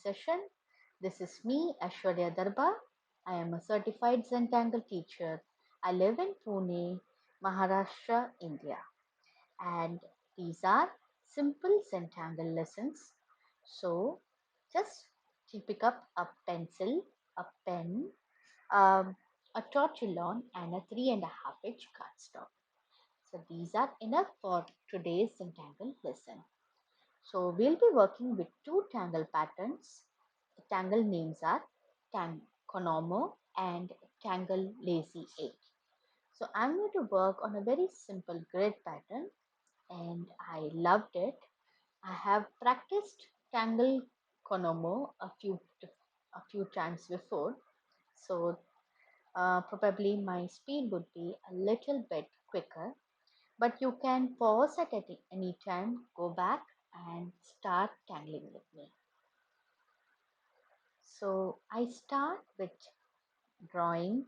session. This is me, Ashwarya Darba. I am a certified Zentangle teacher. I live in Pune, Maharashtra, India. And these are simple Zentangle lessons. So just pick up a pencil, a pen, um, a Tortillon, and a 3.5-inch cardstock. So these are enough for today's Zentangle lesson. So we'll be working with two tangle patterns. The tangle names are Tangle Conomo and Tangle LazyEight. So I'm going to work on a very simple grid pattern and I loved it. I have practiced Tangle Conomo a few times before. So probably my speed would be a little bit quicker, but you can pause at any time, go back and start tangling with me. So I start with drawing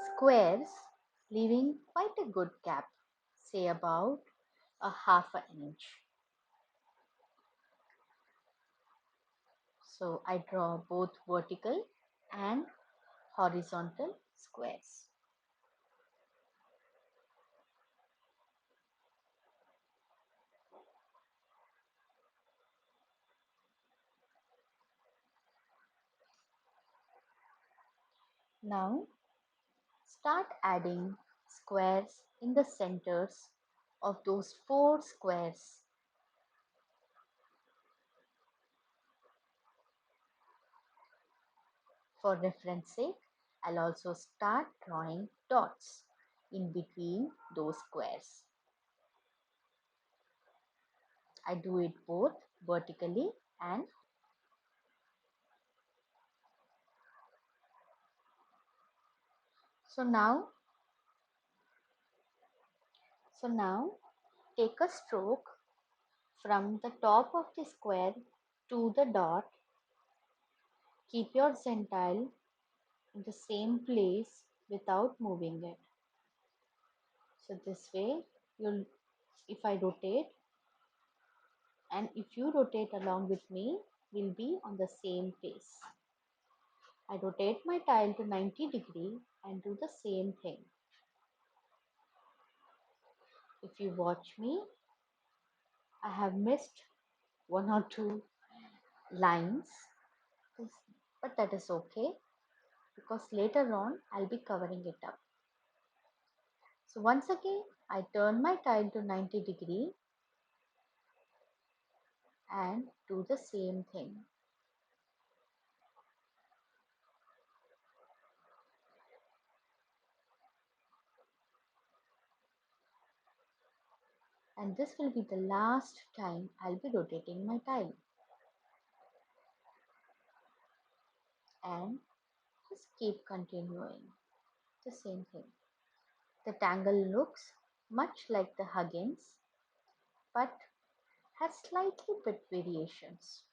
squares, leaving quite a good gap, say about a half an inch. So I draw both vertical and horizontal squares. Now start adding squares in the centers of those 4 squares. For reference sake, I'll also start drawing dots in between those squares. I do it both vertically and so now take a stroke from the top of the square to the dot. Keep your Zentangle in the same place without moving it. So this way if I rotate and if you rotate along with me, we'll be on the same pace. I rotate my tile to 90 degree and do the same thing. If you watch me, I have missed 1 or 2 lines, but that is okay because later on I'll be covering it up. So once again, I turn my tile to 90 degree and do the same thing. And this will be the last time I'll be rotating my tile. And just keep continuing the same thing. The tangle looks much like the Huggins, but has slightly bit variations.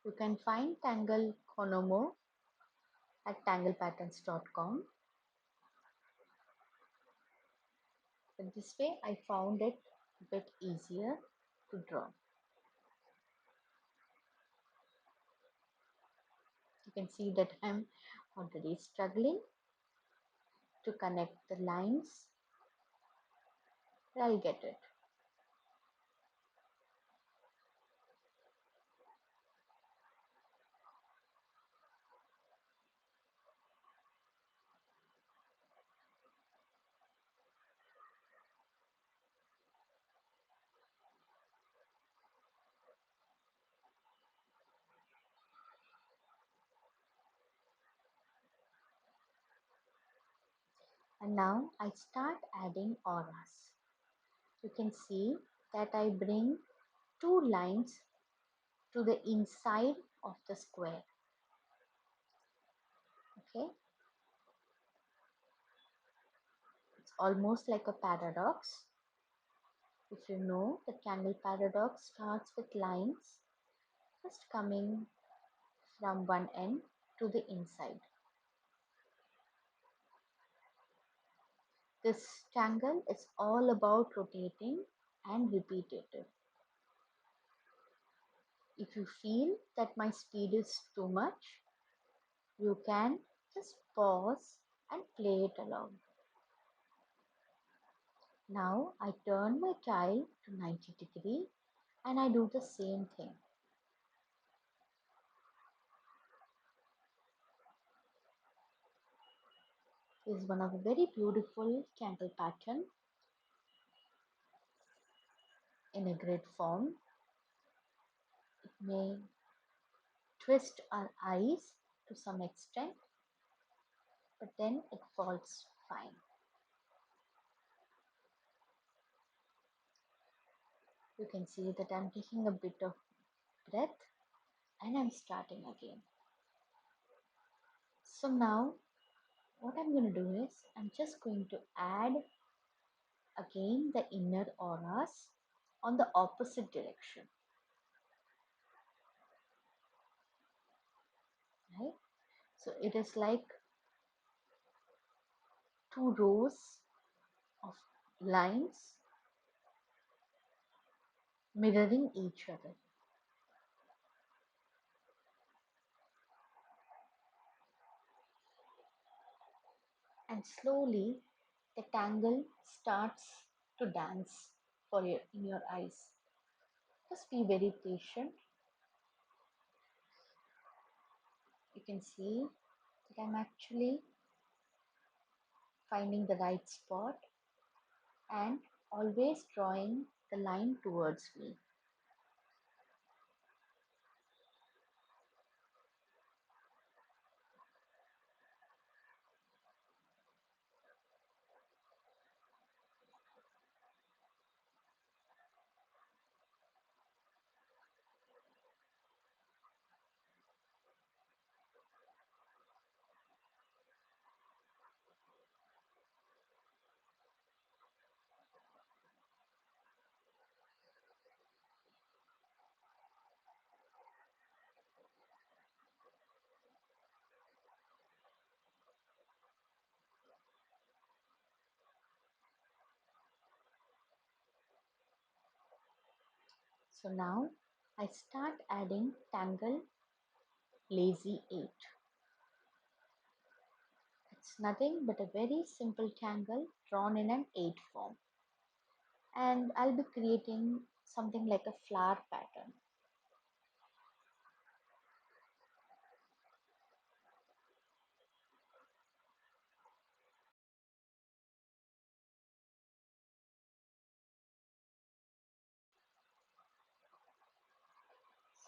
You can find Tangle Conomo at tanglepatterns.com. But this way I found it a bit easier to draw. You can see that I'm already struggling to connect the lines. I'll get it. And now I start adding auras. You can see that I bring 2 lines to the inside of the square. Okay, it's almost like a paradox. If you know, the candle paradox starts with lines just coming from one end to the inside. This tangle is all about rotating and repetitive. If you feel that my speed is too much, you can just pause and play it along. Now I turn my tile to 90 and I do the same thing. This is one of a very beautiful Tangle pattern in a grid form. It may twist our eyes to some extent, but then it falls fine. You can see that I'm taking a bit of breath and I'm starting again. So now what I'm going to do is I'm just going to add again the inner auras on the opposite direction. Right? So it is like two rows of lines mirroring each other. And slowly the tangle starts to dance for you in your eyes. Just be very patient. You can see that I'm actually finding the right spot and always drawing the line towards me. So now I start adding Tangle LazyEight. It's nothing but a very simple tangle drawn in an 8 form. And I'll be creating something like a flower pattern.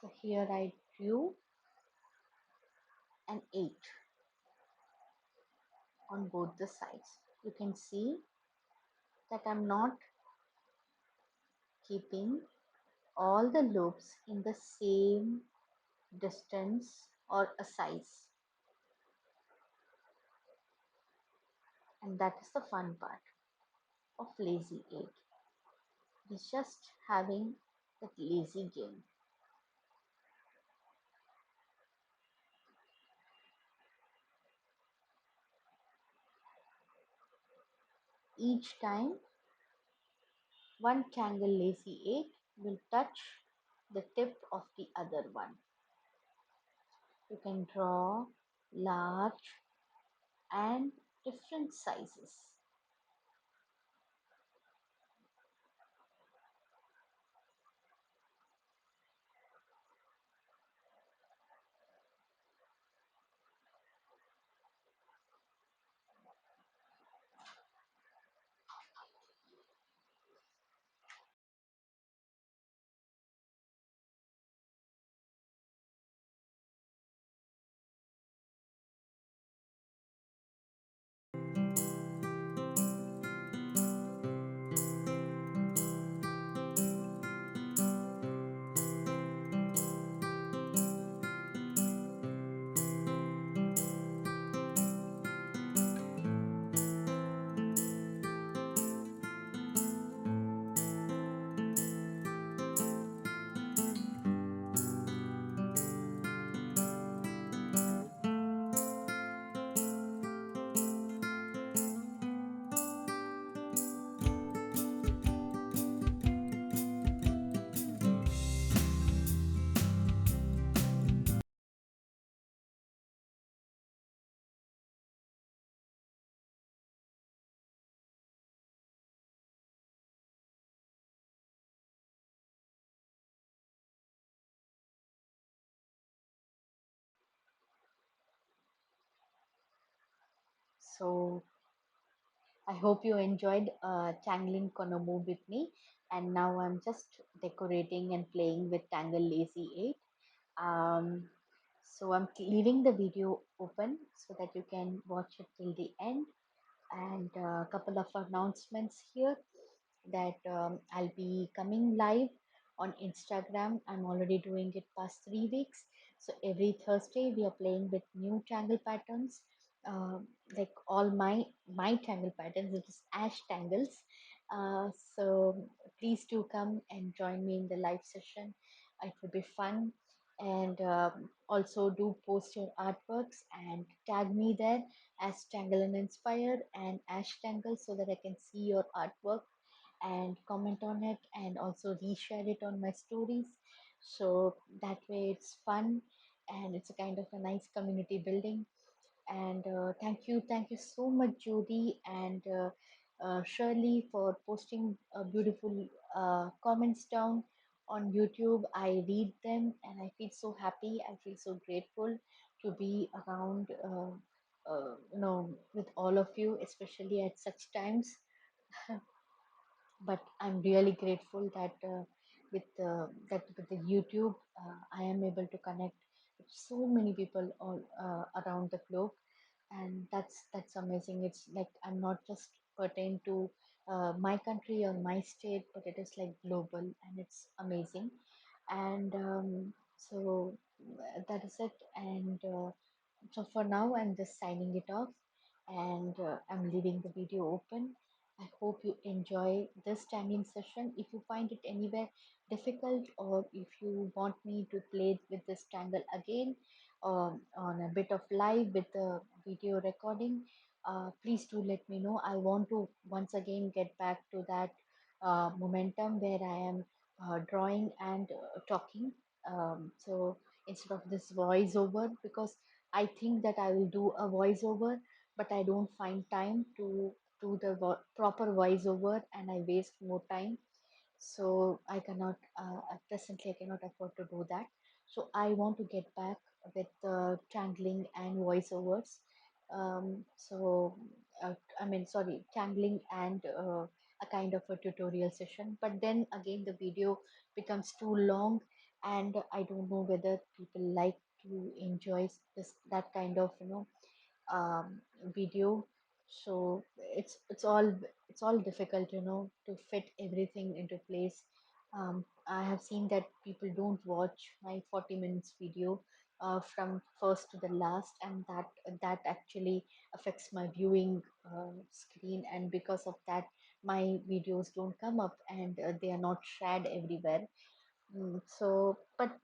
So here I drew an 8 on both the sides. You can see that I'm not keeping all the loops in the same distance or a size. And that is the fun part of LazyEight. It's just having that lazy game. Each time one Tangle LazyEight will touch the tip of the other one. You can draw large and different sizes. So I hope you enjoyed Tangling Conomo with me. And now I'm just decorating and playing with Tangle LazyEight. Um, so I'm leaving the video open so that you can watch it till the end. And a couple of announcements here that I'll be coming live on Instagram. I'm already doing it past 3 weeks. So every Thursday we are playing with new tangle patterns, uh, like all my tangle patterns. It is ash tangles. So please do come and join me in the live session. It will be fun. And also do post your artworks and tag me there as Tangle and Inspire and Ash Tangle so that I can see your artwork and comment on it and also reshare it on my stories. So that way it's fun and it's a kind of a nice community building. And thank you so much, Jody and Shirley, for posting beautiful comments down on YouTube. I read them and I feel so happy. I feel so grateful to be around, with all of you, especially at such times. But I'm really grateful that with the YouTube, I am able to connect with so many people all around the globe, and that's amazing. It's like I'm not just pertain to my country or my state, but it is like global, and it's amazing. And that is it. And so for now, I'm just signing it off and I'm leaving the video open. I hope you enjoy this tagging session. If you find it anywhere difficult or if you want me to play with this tangle again on a bit of live with the video recording, please do let me know. I want to once again get back to that momentum where I am drawing and talking. So instead of this voiceover, because I think that I will do a voiceover, but I don't find time to do the proper voiceover and I waste more time. So I cannot, presently, I cannot afford to do that. So I want to get back with tangling and voiceovers. So, I mean, sorry, tangling and a kind of a tutorial session. But then again, the video becomes too long, and I don't know whether people like to enjoy this that kind of um, video. So it's all difficult, to fit everything into place. I have seen that people don't watch my 40 minutes video from first to the last, and that actually affects my viewing screen, and because of that my videos don't come up and they are not shared everywhere. But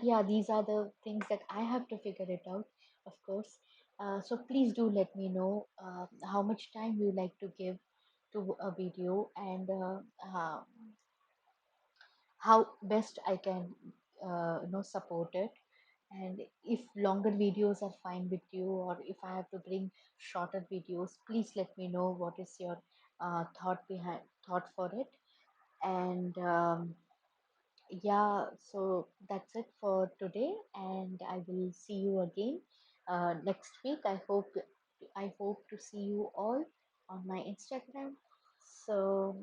yeah, these are the things that I have to figure it out, of course. So please do let me know how much time you like to give to a video and how best I can, support it. And if longer videos are fine with you, or if I have to bring shorter videos, please let me know what is your thought for it. And yeah, so that's it for today, and I will see you again next week. I hope to see you all on my Instagram. So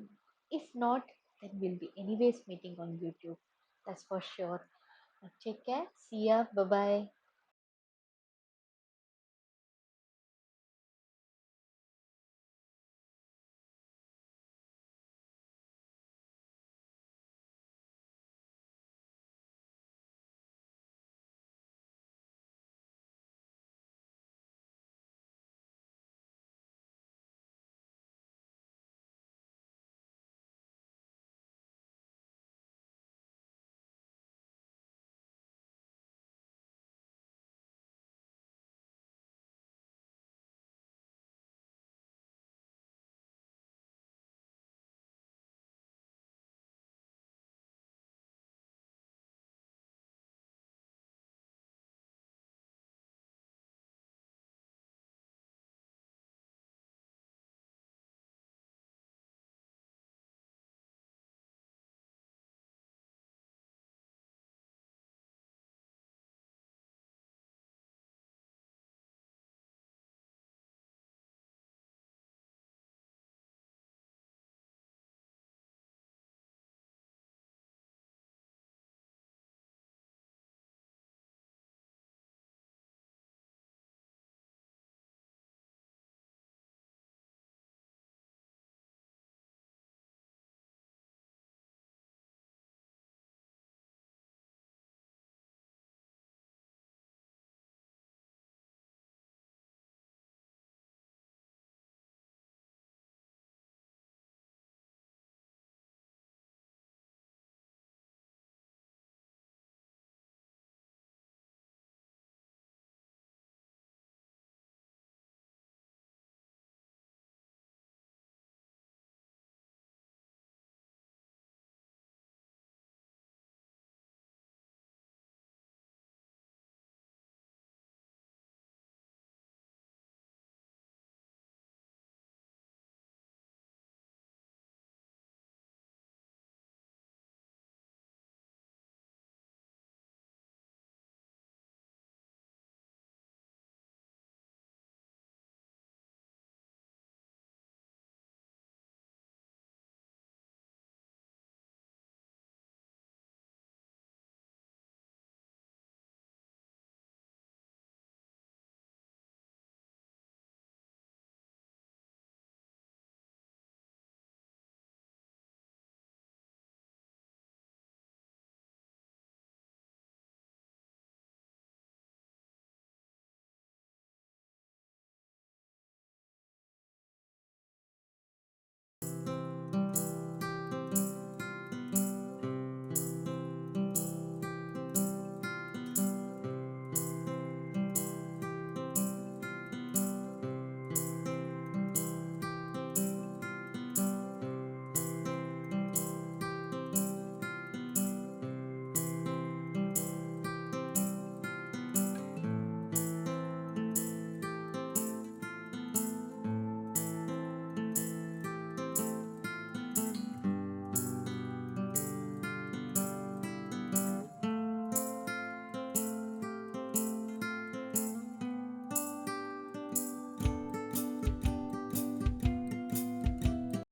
if not, then we'll be anyways meeting on YouTube. That's for sure. Take care. See ya. Bye bye.